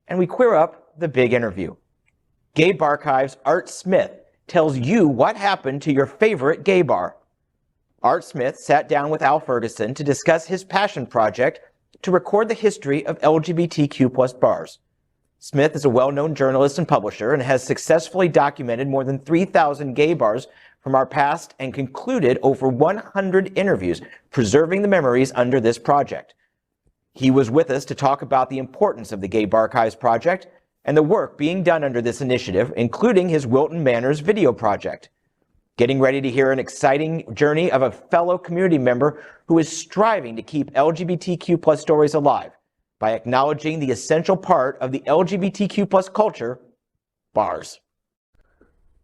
and we queer up the big interview. GayBarchives' Art Smith tells you what happened to your favorite gay bar. Art Smith sat down with Al Ferguson to discuss his passion project to record the history of LGBTQ+ bars. Smith is a well-known journalist and publisher and has successfully documented more than 3,000 gay bars from our past and concluded over 100 interviews, preserving the memories under this project. He was with us to talk about the importance of the GayBarchives project and the work being done under this initiative, including his Wilton Manors video project. Getting ready to hear an exciting journey of a fellow community member who is striving to keep LGBTQ+ stories alive by acknowledging the essential part of the LGBTQ+ culture, bars.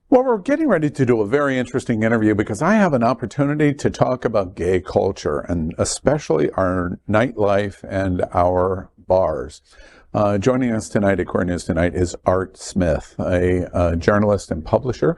Well, we're getting ready to do a very interesting interview because I have an opportunity to talk about gay culture and especially our nightlife and our bars. Joining us tonight at Queer News Tonight is Art Smith, a journalist and publisher.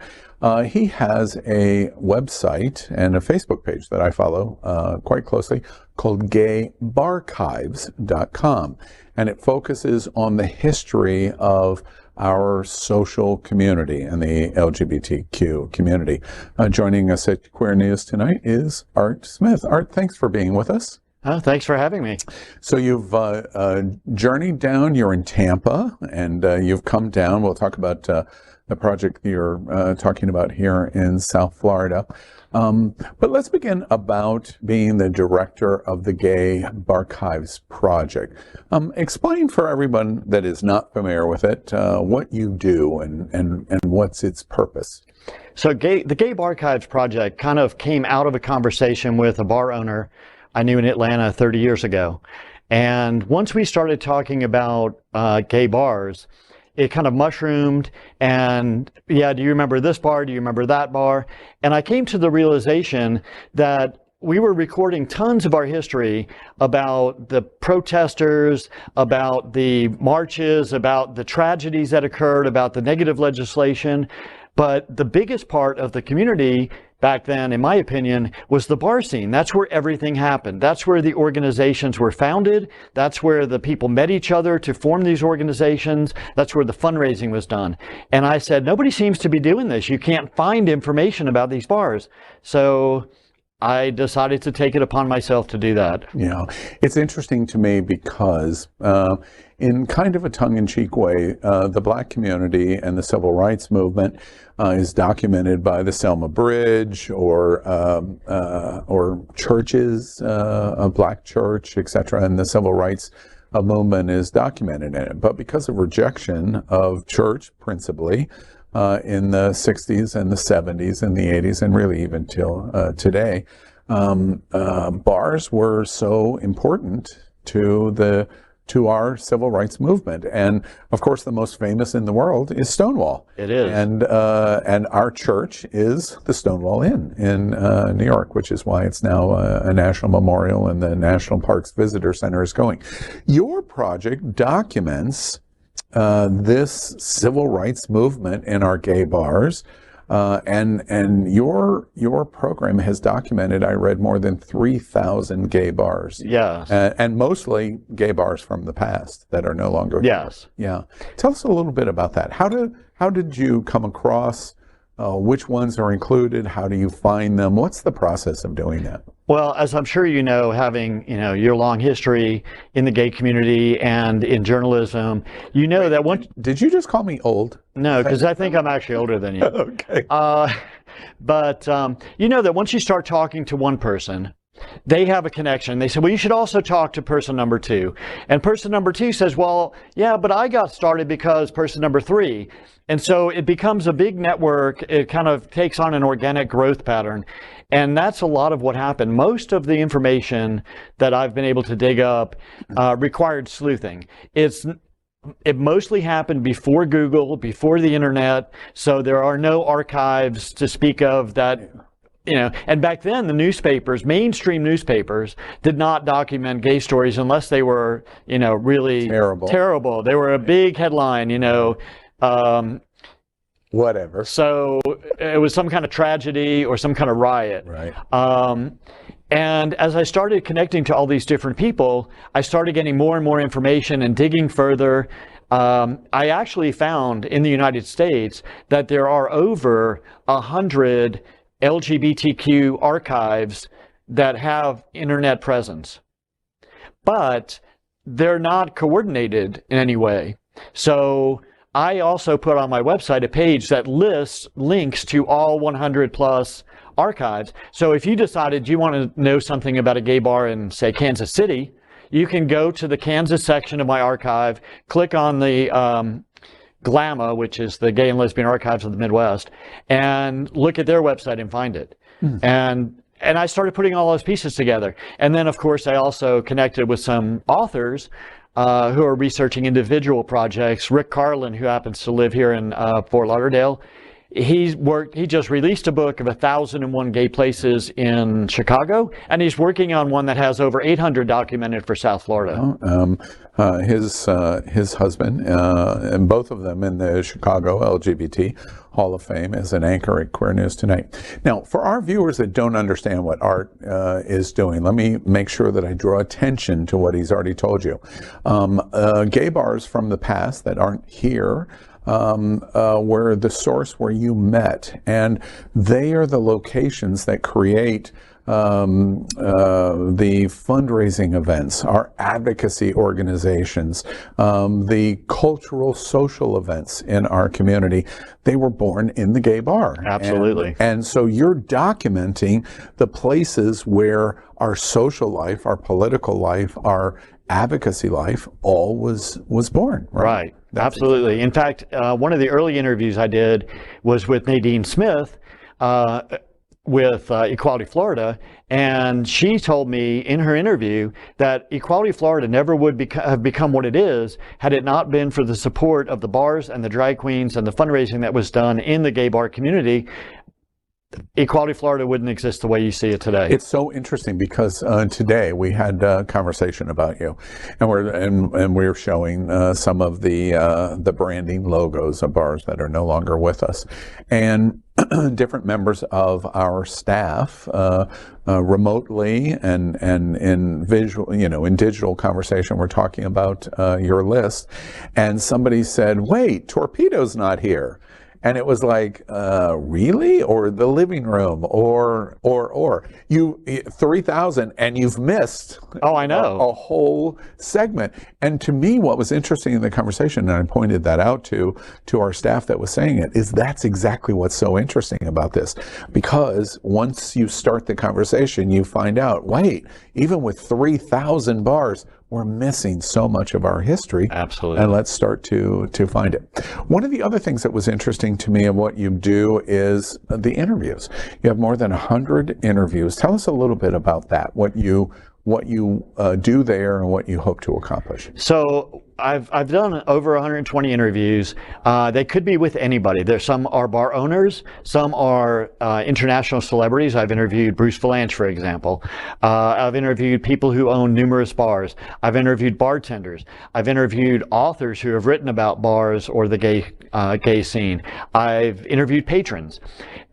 He has a website and a Facebook page that I follow quite closely called GayBarchives.com, and it focuses on the history of our social community and the LGBTQ community. Joining us at Queer News Tonight is Art Smith. Art, thanks for being with us. Oh, thanks for having me. So you've journeyed down, you're in Tampa, and you've come down. We'll talk about the project you're talking about here in South Florida. But let's begin about being the director of the GayBarchives project. Explain for everyone that is not familiar with it what you do and what's its purpose. So the GayBarchives project kind of came out of a conversation with a bar owner I knew in Atlanta 30 years ago. And once we started talking about gay bars, it kind of mushroomed and, yeah, do you remember this bar? Do you remember that bar? And I came to the realization that we were recording tons of our history about the protesters, about the marches, about the tragedies that occurred, about the negative legislation. But the biggest part of the community back then, in my opinion, was the bar scene. That's where everything happened. That's where the organizations were founded. That's where the people met each other to form these organizations. That's where the fundraising was done. And I said, nobody seems to be doing this. You can't find information about these bars. So I decided to take it upon myself to do that. Yeah, it's interesting to me because in kind of a tongue-in-cheek way, the Black community and the civil rights movement is documented by the Selma Bridge or churches, a Black church, etc., and the civil rights movement is documented in it. But because of rejection of church, principally, in the 60s and the 70s and the 80s and really even till today, bars were so important to our civil rights movement. And of course, the most famous in the world is Stonewall. It is. And our church is the Stonewall Inn in New York, which is why it's now a national memorial and the National Parks Visitor Center is going. Your project documents this civil rights movement in our gay bars, and your program has documented, I read, more than 3,000 gay bars. Yes. And mostly gay bars from the past that are no longer here. Yes. Yeah. Tell us a little bit about that. How did you come across which ones are included? How do you find them? What's the process of doing that? Well, as I'm sure you know, having your long history in the gay community and in journalism, you know that once. Did you just call me old? No, because I think I'm actually older than you. Okay. But you know that once you start talking to one person, they have a connection. They say, well, you should also talk to person number two. And person number two says, well, yeah, but I got started because person number three. And so it becomes a big network. It kind of takes on an organic growth pattern. And that's a lot of what happened. Most of the information that I've been able to dig up required sleuthing. It mostly happened before Google, before the internet. So there are no archives to speak of that. And back then the newspapers, mainstream newspapers, did not document gay stories unless they were, really terrible. They were a big headline, whatever. So it was some kind of tragedy or some kind of riot. Right. And as I started connecting to all these different people, I started getting more and more information and digging further. I actually found in the United States that there are over 100 LGBTQ archives that have internet presence, but they're not coordinated in any way. So I also put on my website a page that lists links to all 100 plus archives. So if you decided you want to know something about a gay bar in, say, Kansas City, you can go to the Kansas section of my archive, click on the GLAMA, which is the Gay and Lesbian Archives of the Midwest, and look at their website and find it. And I started putting all those pieces together. And then, of course, I also connected with some authors who are researching individual projects. Rick Carlin, who happens to live here in Fort Lauderdale, he just released a book of 1,001 gay places in Chicago, and he's working on one that has over 800 documented for South Florida. His husband, and both of them in the Chicago LGBT Hall of Fame, as an anchor at Queer News Tonight. Now, for our viewers that don't understand what Art is doing, let me make sure that I draw attention to what he's already told you. Gay bars from the past that aren't here were the source where you met, and they are the locations that create the fundraising events, our advocacy organizations, the cultural social events in our community. They were born in the gay bar. Absolutely. And so you're documenting the places where our social life, our political life, our advocacy life all was born. Right. Absolutely. In fact, one of the early interviews I did was with Nadine Smith with Equality Florida, and she told me in her interview that Equality Florida never would have become what it is had it not been for the support of the bars and the drag queens and the fundraising that was done in the gay bar community. Equality Florida wouldn't exist the way you see it today. It's so interesting because today we had a conversation about you, and we're showing some of the branding logos of bars that are no longer with us, and different members of our staff remotely and in visual, in digital conversation, we're talking about your list, and somebody said, "Wait, Torpedo's not here." And it was like, really? Or the living room, or you 3,000, and you've missed. Oh, I know. A whole segment. And to me, what was interesting in the conversation, and I pointed that out to our staff that was saying it, is that's exactly what's so interesting about this. Because once you start the conversation, you find out, wait, even with 3,000 bars, we're missing so much of our history. Absolutely. And let's start to find it. One of the other things that was interesting to me of what you do is the interviews. You have more than 100 interviews. Tell us a little bit about that, what you do there and what you hope to accomplish. So I've done over 120 interviews. They could be with anybody. Some are bar owners, some are international celebrities. I've interviewed Bruce Valanche, for example. I've interviewed people who own numerous bars. I've interviewed bartenders. I've interviewed authors who have written about bars or the gay scene. I've interviewed patrons.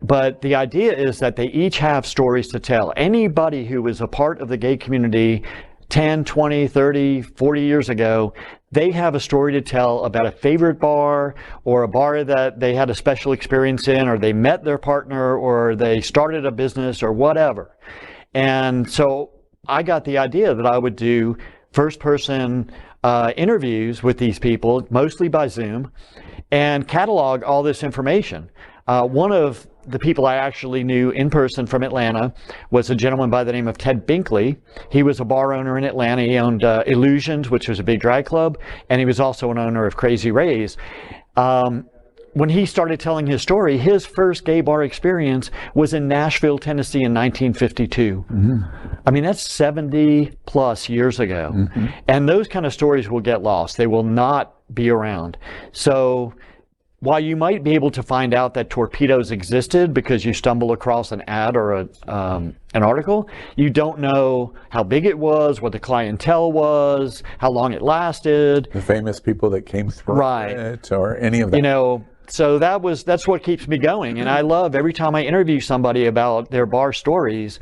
But the idea is that they each have stories to tell. Anybody who was a part of the gay community 10, 20, 30, 40 years ago, they have a story to tell about a favorite bar or a bar that they had a special experience in, or they met their partner, or they started a business or whatever. And so I got the idea that I would do first-person interviews with these people, mostly by Zoom, and catalog all this information. One of the people I actually knew in person from Atlanta was a gentleman by the name of Ted Binkley. He was a bar owner in Atlanta. He owned Illusions, which was a big drag club, and he was also an owner of Crazy Rays. When he started telling his story, his first gay bar experience was in Nashville, Tennessee in 1952. Mm-hmm. I mean, that's 70 plus years ago. Mm-hmm. And those kind of stories will get lost. They will not be around. So while you might be able to find out that torpedoes existed because you stumble across an ad or an article, you don't know how big it was, what the clientele was, how long it lasted. The famous people that came through it, or any of that. You know, so that's what keeps me going. And I love every time I interview somebody about their bar stories,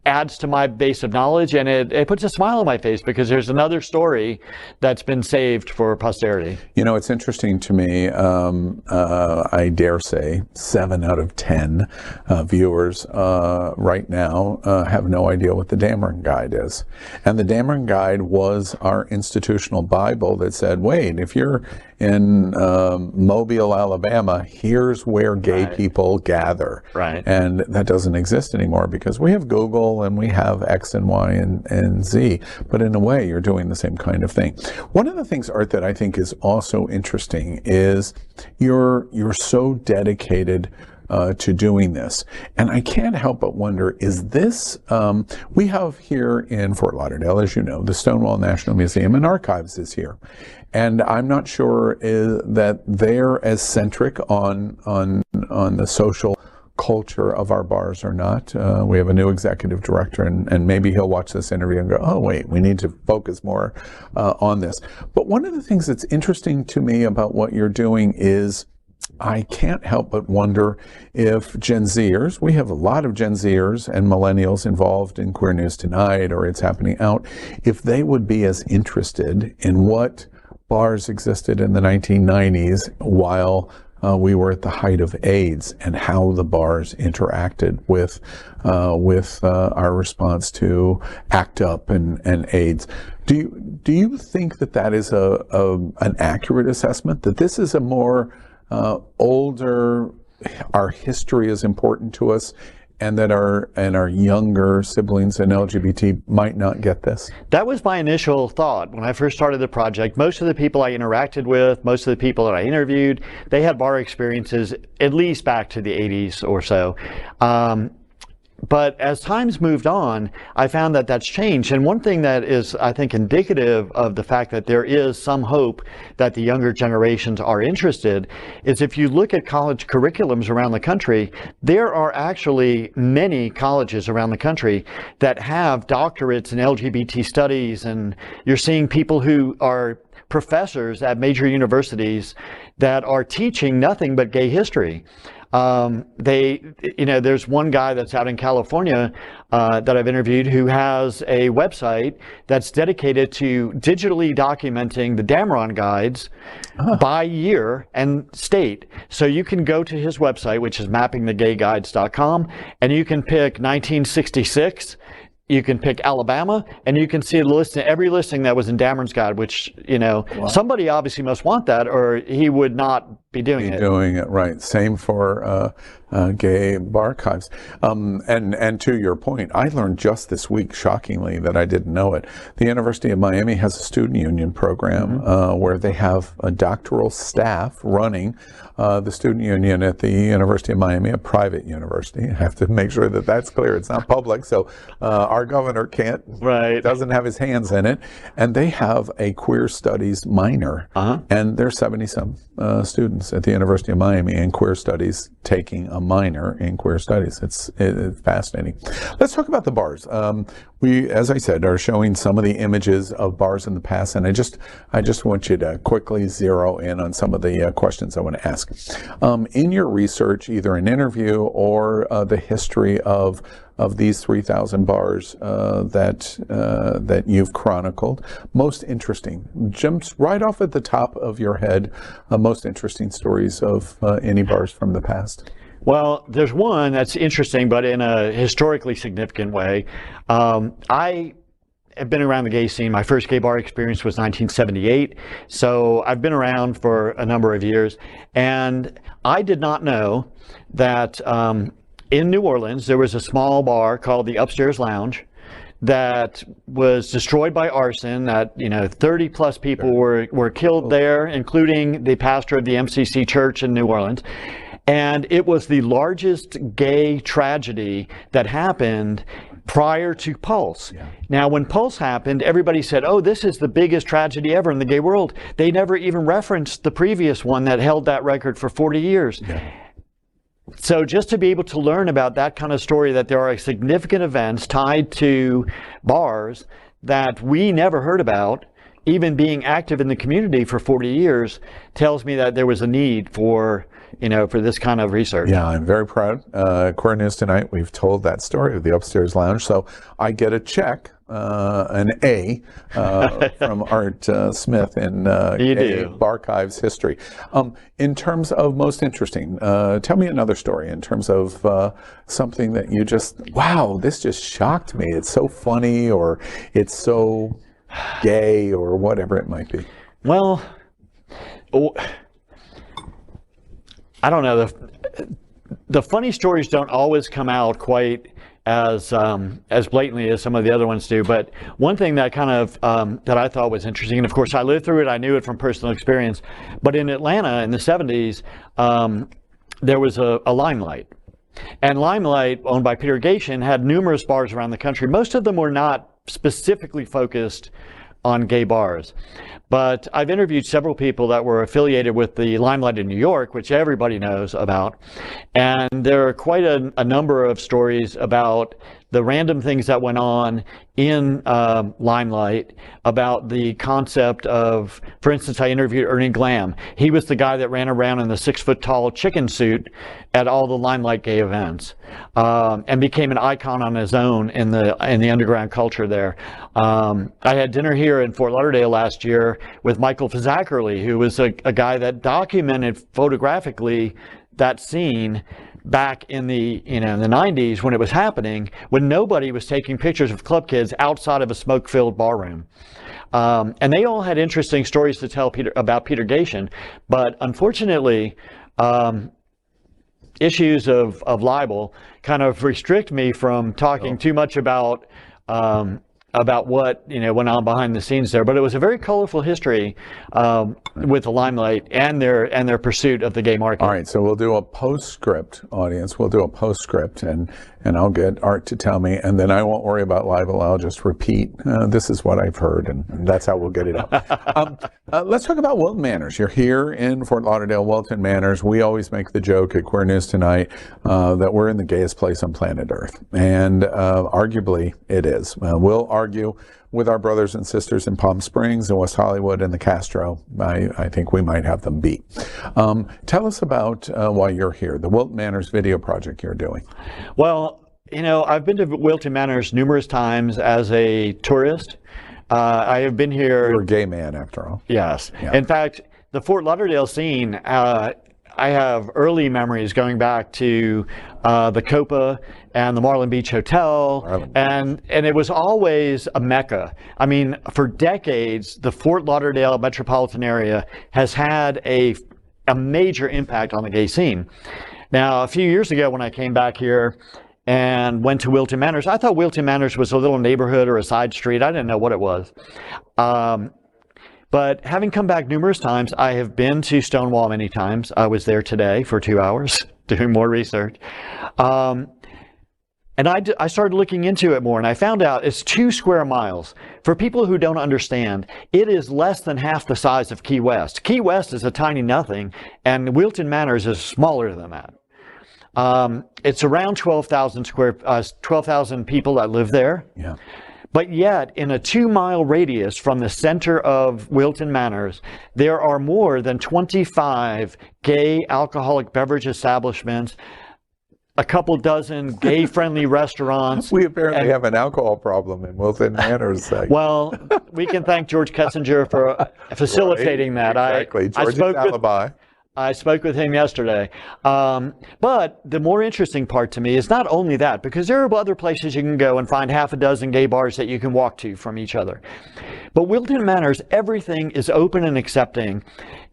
adds to my base of knowledge, and it puts a smile on my face because there's another story that's been saved for posterity. You know, it's interesting to me. I dare say 7 out of 10 viewers right now have no idea what the Dameron Guide is. And the Dameron Guide was our institutional Bible that said, wait, if you're in Mobile, Alabama, here's where gay people gather. Right. And that doesn't exist anymore because we have Google and we have X and Y and Z. But in a way, you're doing the same kind of thing. One of the things, Art, that I think is also interesting is you're so dedicated to doing this. And I can't help but wonder, is this, we have here in Fort Lauderdale, as you know, the Stonewall National Museum and Archives is here. And I'm not sure that they're as centric on the social culture of our bars or not. We have a new executive director, and maybe he'll watch this interview and go, oh, wait, we need to focus more on this. But one of the things that's interesting to me about what you're doing is I can't help but wonder if Gen Zers, we have a lot of Gen Zers and millennials involved in Queer News Tonight or It's Happening Out, if they would be as interested in what bars existed in the 1990s while we were at the height of AIDS and how the bars interacted with our response to ACT UP and AIDS. Do you think that is an accurate assessment, that this is a more older, our history is important to us, and that our younger siblings in LGBT might not get this? That was my initial thought when I first started the project. Most of the people I interacted with, most of the people that I interviewed, they had bar experiences at least back to the 80s or so. But as time's moved on, I found that that's changed. And one thing that is, I think, indicative of the fact that there is some hope that the younger generations are interested is if you look at college curriculums around the country, there are actually many colleges around the country that have doctorates in LGBT studies. And you're seeing people who are professors at major universities that are teaching nothing but gay history. There's one guy that's out in California that I've interviewed who has a website that's dedicated to digitally documenting the Dameron Guides by year and state. So you can go to his website, which is mappingthegayguides.com, and you can pick 1966. You can pick Alabama, and you can see every listing that was in Dameron's Guide, which, somebody obviously must want that, or he would not be doing it. Right. Same for GayBarchives. And to your point, I learned just this week, shockingly, that I didn't know it. The University of Miami has a student union program where they have a doctoral staff running the student union at the University of Miami, a private university. I have to make sure that that's clear. It's not public, so our governor doesn't have his hands in it. And they have a queer studies minor, and there's 70-some students at the University of Miami in queer studies taking a minor in queer studies. It's fascinating. Let's talk about the bars. We, as I said, are showing some of the images of bars in the past, and I just want you to quickly zero in on some of the questions I want to ask. In your research, either an interview or the history of these 3,000 bars that you've chronicled, most interesting, jumps right off at the top of your head, most interesting stories of any bars from the past? Well, there's one that's interesting, but in a historically significant way. I have been around the gay scene. My first gay bar experience was 1978. So I've been around for a number of years. And I did not know that in New Orleans, there was a small bar called the Upstairs Lounge that was destroyed by arson, that 30 plus people were killed there, including the pastor of the MCC church in New Orleans. And it was the largest gay tragedy that happened prior to Pulse. Now, when Pulse happened, everybody said, oh, this is the biggest tragedy ever in the gay world. They never even referenced the previous one that held that record for 40 years. So just to be able to learn about that kind of story, that there are significant events tied to bars that we never heard about, even being active in the community for 40 years, tells me that there was a need for for this kind of research. Yeah, I'm very proud. Queer News Tonight, we've told that story of the upstairs lounge, so I get a check, an A, from Art Smith in GayBarchives history. In terms of most interesting, tell me another story in terms of something that you just, wow, this just shocked me. It's so funny, or it's so gay, or whatever it might be. Well, I don't know. The funny stories don't always come out quite as blatantly as some of the other ones do. But one thing that kind of that I thought was interesting, and of course I lived through it, I knew it from personal experience. But in Atlanta in the 70s, there was a Limelight. And Limelight, owned by Peter Gation, had numerous bars around the country. Most of them were not specifically focused on gay bars. But I've interviewed several people that were affiliated with the Limelight in New York, which everybody knows about. And there are quite a number of stories about the random things that went on in Limelight, about the concept of, for instance, I interviewed Ernie Glam. He was the guy that ran around in the 6-foot-tall chicken suit at all the Limelight gay events, and became an icon on his own in the underground culture there. I had dinner here in Fort Lauderdale last year with Michael Fazzackerly, who was a guy that documented photographically that scene back in the in the 90s when it was happening, when nobody was taking pictures of club kids outside of a smoke-filled bar room. And they all had interesting stories to tell about Peter Gation, but unfortunately, issues of libel kind of restrict me from talking too much about what went on behind the scenes there. But it was a very colorful history with the Limelight and their pursuit of the gay market. All right, so we'll do a postscript, audience. We'll do a postscript, and I'll get Art to tell me, and then I won't worry about libel. I'll just repeat, this is what I've heard, and that's how we'll get it up. Let's talk about Wilton Manors. You're here in Fort Lauderdale, Wilton Manors. We always make the joke at Queer News Tonight that we're in the gayest place on planet Earth, and arguably it is. We'll argue with our brothers and sisters in Palm Springs and West Hollywood and the Castro. I think we might have them beat. Tell us about why you're here, the Wilton Manors video project you're doing. Well, I've been to Wilton Manors numerous times as a tourist. I have been here. You're a gay man, after all. Yes. Yeah. In fact, the Fort Lauderdale scene, I have early memories going back to the Copa and the Marlin Beach Hotel, and it was always a mecca. I mean, for decades, the Fort Lauderdale metropolitan area has had a major impact on the gay scene. Now, a few years ago when I came back here and went to Wilton Manors, I thought Wilton Manors was a little neighborhood or a side street. I didn't know what it was. But having come back numerous times, I have been to Stonewall many times. I was there today for 2 hours doing more research. And I started looking into it more, and I found out it's 2 square miles. For people who don't understand, it is less than half the size of Key West. Key West is a tiny nothing, and Wilton Manors is smaller than that. It's around 12,000 people that live there. Yeah. But yet, in a 2-mile radius from the center of Wilton Manors, there are more than 25 gay alcoholic beverage establishments, a couple dozen gay-friendly restaurants. We apparently have an alcohol problem in Wilton Manors. Well, we can thank George Ketzinger for facilitating that. Exactly. George's alibi. I spoke with him yesterday. But the more interesting part to me is not only that, because there are other places you can go and find half a dozen gay bars that you can walk to from each other. But Wilton Manors, everything is open and accepting.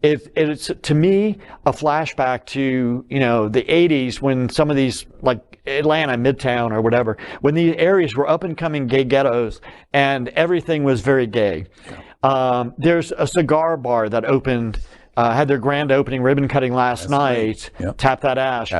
It's to me a flashback to the 80s when some of these, like Atlanta, Midtown or whatever, when these areas were up and coming gay ghettos and everything was very gay. There's a cigar bar that opened. Had their grand opening ribbon cutting last night. Yep. Tap That Ash.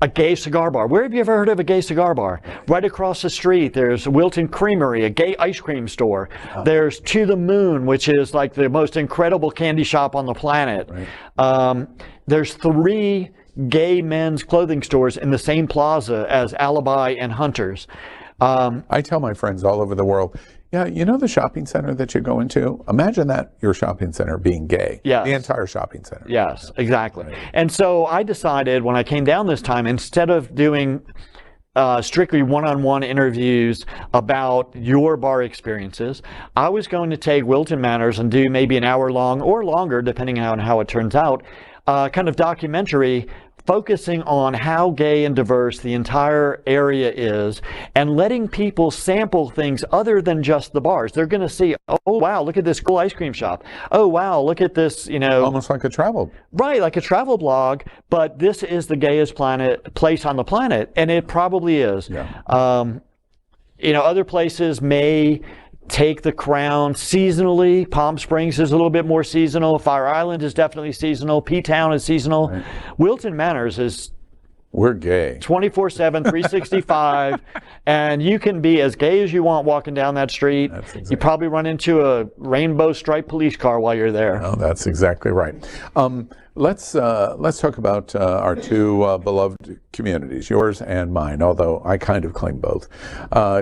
A gay cigar bar. Where have you ever heard of a gay cigar bar? Right across the street, there's Wilton Creamery, a gay ice cream store. Oh. There's To the Moon, which is like the most incredible candy shop on the planet. Right. There's 3 gay men's clothing stores in the same plaza as Alibi and Hunter's. I tell my friends all over the world, Yeah, you know the shopping center that you go into? Imagine that your shopping center being gay. Yes. The entire shopping center. Yes, exactly. Right. And so I decided when I came down this time, instead of doing strictly one-on-one interviews about your bar experiences, I was going to take Wilton Manors and do maybe an hour long or longer, depending on how it turns out, kind of documentary focusing on how gay and diverse the entire area is and letting people sample things other than just the bars. They're going to see, oh, wow, look at this cool ice cream shop. Oh, wow, look at this, you know. Almost like a travel. Right, like a travel blog, but this is the gayest place on the planet, and it probably is. Yeah. You know, other places may take the crown seasonally. Palm Springs is a little bit more seasonal. Fire Island is definitely seasonal. P-Town is seasonal. Right. Wilton Manors is... We're gay. 24/7, 365, and you can be as gay as you want walking down that street. Exactly. You probably run into a rainbow striped police car while you're there. Oh, that's exactly right. Let's talk about our two beloved communities, yours and mine, although I kind of claim both.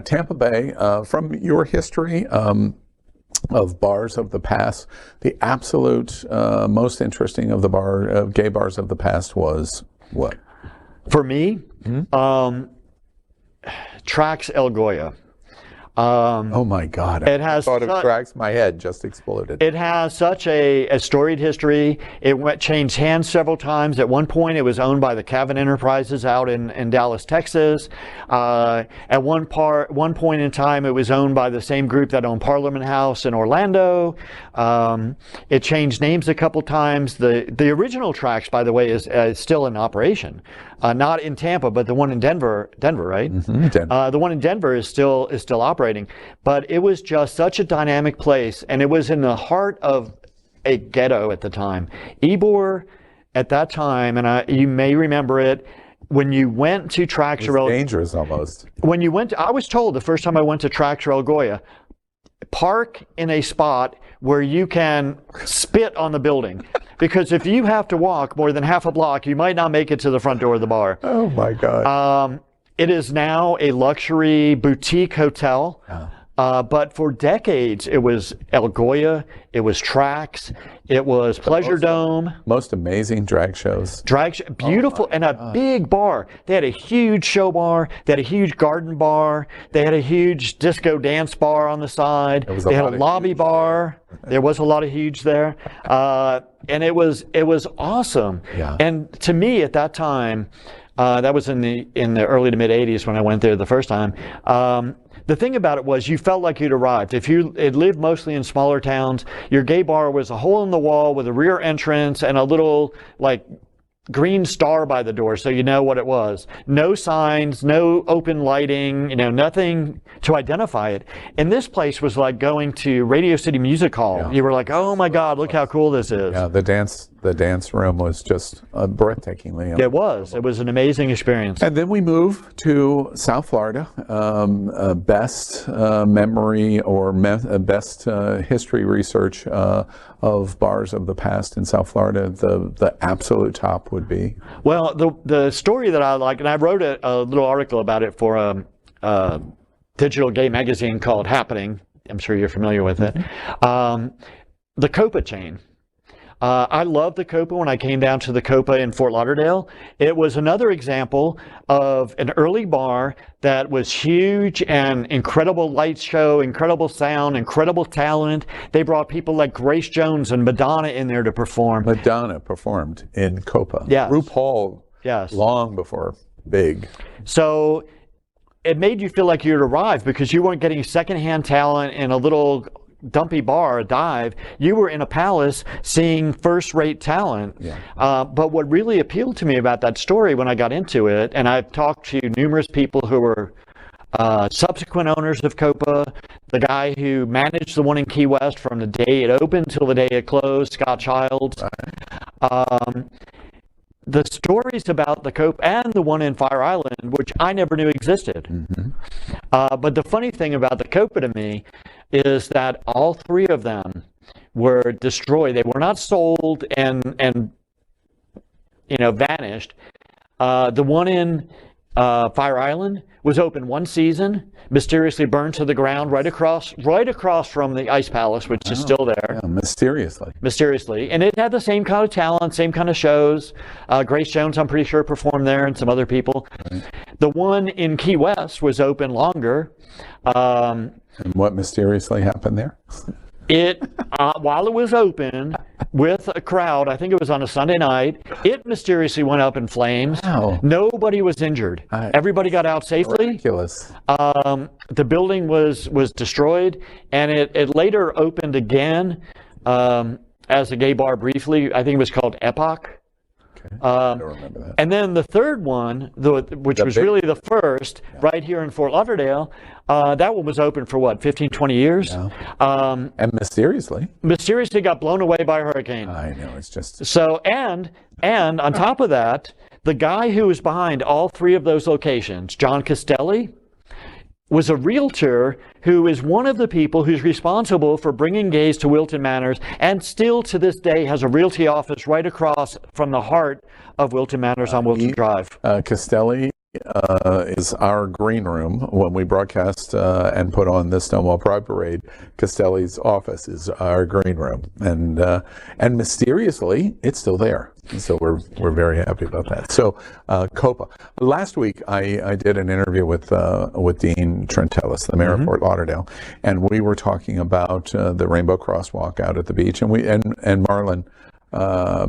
Tampa Bay, from your history of bars of the past, the absolute most interesting of the gay bars of the past was what? For me, Trax El Goya. Oh my God! It has thought of Trax, my head just exploded. It has such a storied history. It changed hands several times. At one point, it was owned by the Cavan Enterprises out in Dallas, Texas. At one point in time, it was owned by the same group that owned Parliament House in Orlando. It changed names a couple times. The original Trax, by the way, is still in operation. Not in Tampa, but the one in Denver, right? Mm-hmm, Denver. The one in Denver is still operating. But it was just such a dynamic place, and it was in the heart of a ghetto at the time. Ybor, at that time, and you may remember it, when you went to Trax, dangerous almost. When you went, I was told the first time I went to Trax El Goya, park in a spot where you can spit on the building. Because if you have to walk more than half a block, you might not make it to the front door of the bar. Oh my God. It is now a luxury boutique hotel. But for decades, it was El Goya, it was Trax, it was Pleasure Dome. Most amazing drag shows. Beautiful, and a big bar. They had a huge show bar, they had a huge garden bar, they had a huge disco dance bar on the side, they had a lobby bar. There was a lot of huge there. And it was awesome. Yeah. And to me at that time, that was in the early to mid 80s when I went there the first time. The thing about it was you felt like you'd arrived. If you had lived mostly in smaller towns, your gay bar was a hole in the wall with a rear entrance and a little like green star by the door so you know what it was. No signs, no open lighting, nothing to identify it. And this place was like going to Radio City Music Hall. Yeah. You were like, oh my God, look how cool this is. Yeah, the dance room was just breathtakingly. It was an amazing experience. And then we move to South Florida. Best memory or best history research of bars of the past in South Florida, the absolute top would be? Well, the story that I like, and I wrote a little article about it for a digital gay magazine called Happening. I'm sure you're familiar with it. The Copa chain. I loved the Copa when I came down to the Copa in Fort Lauderdale. It was another example of an early bar that was huge and incredible light show, incredible sound, incredible talent. They brought people like Grace Jones and Madonna in there to perform. Madonna performed in Copa. Yes. RuPaul. Yes. Long before big. So it made you feel like you'd arrived because you weren't getting secondhand talent in a little dumpy bar, a dive. You were in a palace seeing first-rate talent. Yeah. But what really appealed to me about that story when I got into it, and I've talked to numerous people who were subsequent owners of Copa, the guy who managed the one in Key West from the day it opened till the day it closed, Scott Childs. The stories about the Copa and the one in Fire Island, which I never knew existed. Mm-hmm. But the funny thing about the Copa to me is that all three of them were destroyed. They were not sold and vanished. The one in Fire Island was open one season, mysteriously burned to the ground right across from the Ice Palace, which is still there. Yeah, mysteriously. And it had the same kind of talent, same kind of shows. Grace Jones, I'm pretty sure, performed there, and some other people. Right. The one in Key West was open longer. And what mysteriously happened there? It, while it was open with a crowd, I think it was on a Sunday night, it mysteriously went up in flames. Wow. Nobody was injured. Everybody got out safely. Ridiculous. The building was destroyed, and it later opened again as a gay bar briefly. I think it was called Epoch. I don't remember that. And then the third one, which was really the first, right here in Fort Lauderdale, that one was open for what, 15, 20 years? Yeah. And mysteriously got blown away by a hurricane. I know, it's just... So, and on top of that, the guy who was behind all three of those locations, John Castelli, was a realtor who is one of the people who's responsible for bringing gays to Wilton Manors, and still to this day has a realty office right across from the heart of Wilton Manors on Wilton Drive. Castelli is our green room when we broadcast and put on the Stonewall Pride Parade. Castelli's office is our green room, and mysteriously it's still there. So we're very happy about that. So COPA. Last week I did an interview with Dean Trentellis, the mayor of Fort Lauderdale, and we were talking about the Rainbow Crosswalk out at the beach, and Marlin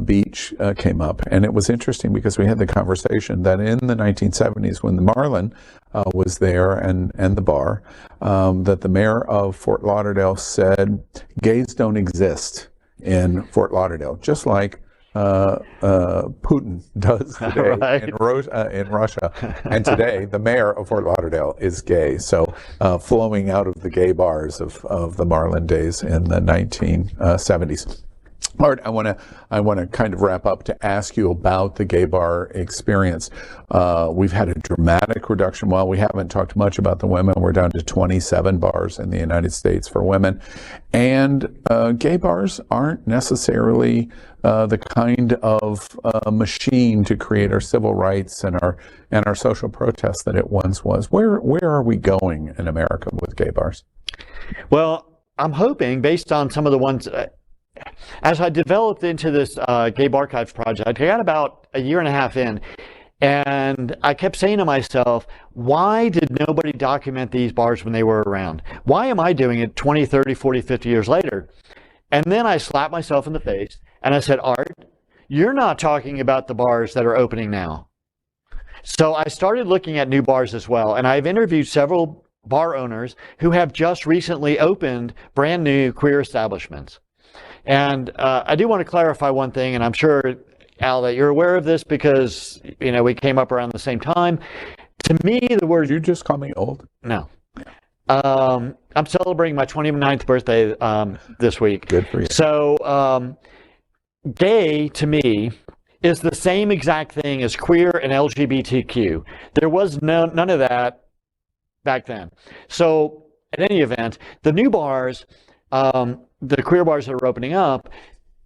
Beach came up, and it was interesting because we had the conversation that in the 1970s, when the Marlin was there and the bar, that the mayor of Fort Lauderdale said gays don't exist in Fort Lauderdale, just like Putin does today in Russia. And today, the mayor of Fort Lauderdale is gay. So flowing out of the gay bars of the Marlin days in the 1970s. Art, I want to kind of wrap up to ask you about the gay bar experience. We've had a dramatic reduction. While we haven't talked much about the women, we're down to 27 bars in the United States for women. And gay bars aren't necessarily the kind of machine to create our civil rights and our social protests that it once was. Where are we going in America with gay bars? Well, I'm hoping, based on some of the ones... as I developed into this GayBarchives project, I got about a year and a half in, and I kept saying to myself, why did nobody document these bars when they were around? Why am I doing it 20, 30, 40, 50 years later? And then I slapped myself in the face, and I said, Art, you're not talking about the bars that are opening now. So I started looking at new bars as well, and I've interviewed several bar owners who have just recently opened brand new queer establishments. And I do want to clarify one thing, and I'm sure, Al, that you're aware of this because, we came up around the same time. To me, the word... Did you just call me old? No. I'm celebrating my 29th birthday this week. Good for you. So gay, to me, is the same exact thing as queer and LGBTQ. There was none of that back then. So, in any event, the new bars... the queer bars that are opening up,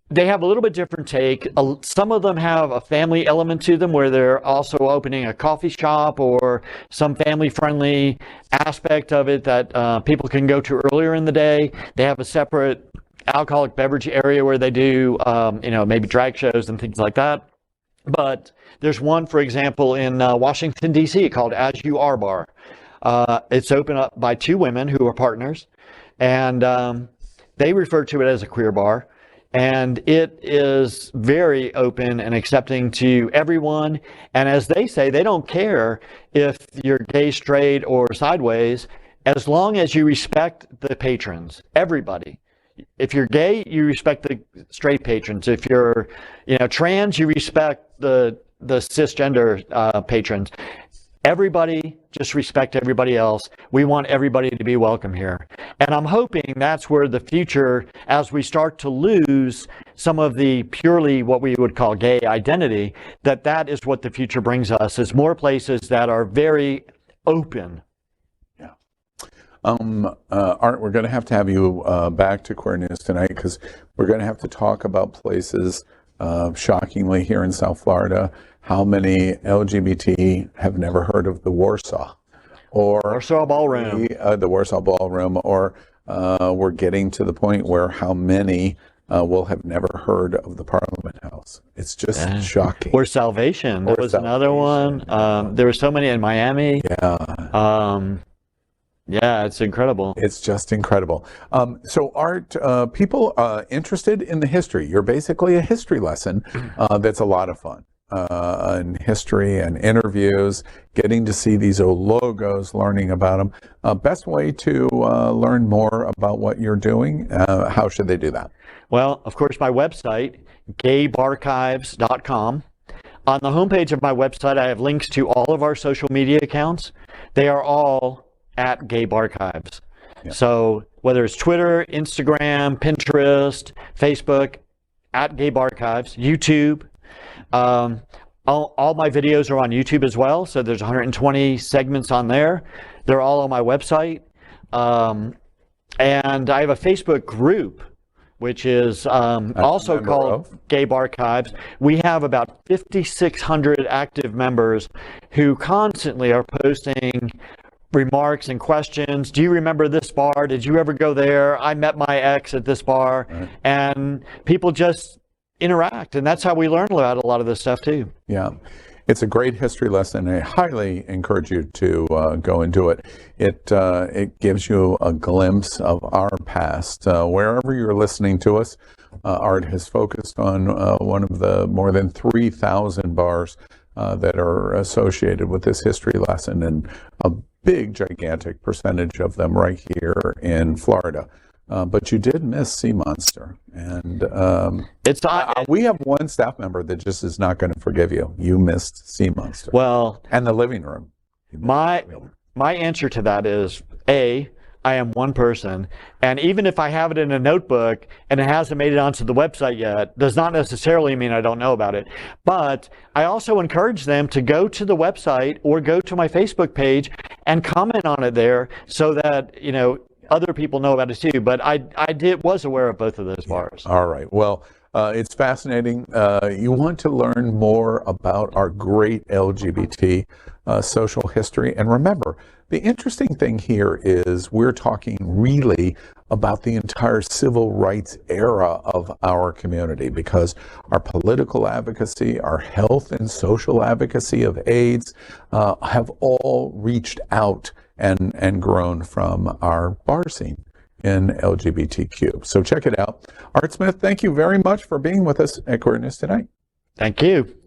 they have a little bit different take. Some of them have a family element to them where they're also opening a coffee shop or some family-friendly aspect of it that people can go to earlier in the day. They have a separate alcoholic beverage area where they do, maybe drag shows and things like that. But there's one, for example, in Washington, D.C. called As You Are Bar. It's opened up by two women who are partners, and they refer to it as a queer bar, and it is very open and accepting to everyone. And as they say, they don't care if you're gay, straight, or sideways, as long as you respect the patrons, everybody. If you're gay, you respect the straight patrons. If you're, trans, you respect the cisgender patrons. Everybody, just respect everybody else. We want everybody to be welcome here. And I'm hoping that's where the future, as we start to lose some of the purely what we would call gay identity, that is what the future brings us, is more places that are very open. Yeah. Art, we're going to have you back to Queer News tonight because we're going to have to talk about places, shockingly, here in South Florida how many LGBT have never heard of the Warsaw? Or Warsaw Ballroom. The Warsaw Ballroom, or we're getting to the point where how many will have never heard of the Parliament House. It's just shocking. Or Salvation. That was another one. There were so many in Miami. Yeah. Yeah, it's incredible. It's just incredible. So Art, people interested in the history, you're basically a history lesson that's a lot of fun. In history and interviews, getting to see these old logos, learning about them. Best way to learn more about what you're doing, how should they do that? Well, of course, my website, GayBarchives.com. On the homepage of my website, I have links to all of our social media accounts. They are all at GayBarchives. Yeah. So whether it's Twitter, Instagram, Pinterest, Facebook, at GayBarchives, YouTube. All my videos are on YouTube as well, so there's 120 segments on there. They're all on my website. And I have a Facebook group, which is also called GayBarchives. We have about 5,600 active members who constantly are posting remarks and questions. Do you remember this bar? Did you ever go there? I met my ex at this bar. Right. And people just interact, and that's how we learn about a lot of this stuff too. Yeah, it's a great history lesson. I highly encourage you to go and do it. It gives you a glimpse of our past. Wherever you're listening to us, Art has focused on one of the more than 3,000 bars that are associated with this history lesson, and a big, gigantic percentage of them right here in Florida. But you did miss Sea Monster, and we have one staff member that just is not going to forgive you. You missed Sea Monster. Well, and the living room. My answer to that is I am one person, and even if I have it in a notebook and it hasn't made it onto the website yet, does not necessarily mean I don't know about it. But I also encourage them to go to the website or go to my Facebook page and comment on it there, so that other people know about it too, but I was aware of both of those bars. All right. Well, it's fascinating. You want to learn more about our great LGBT social history. And remember, the interesting thing here is we're talking really about the entire civil rights era of our community, because our political advocacy, our health and social advocacy of AIDS have all reached out and grown from our bar scene in LGBTQ. So check it out. Art Smith, thank you very much for being with us at Queerness Tonight. Thank you.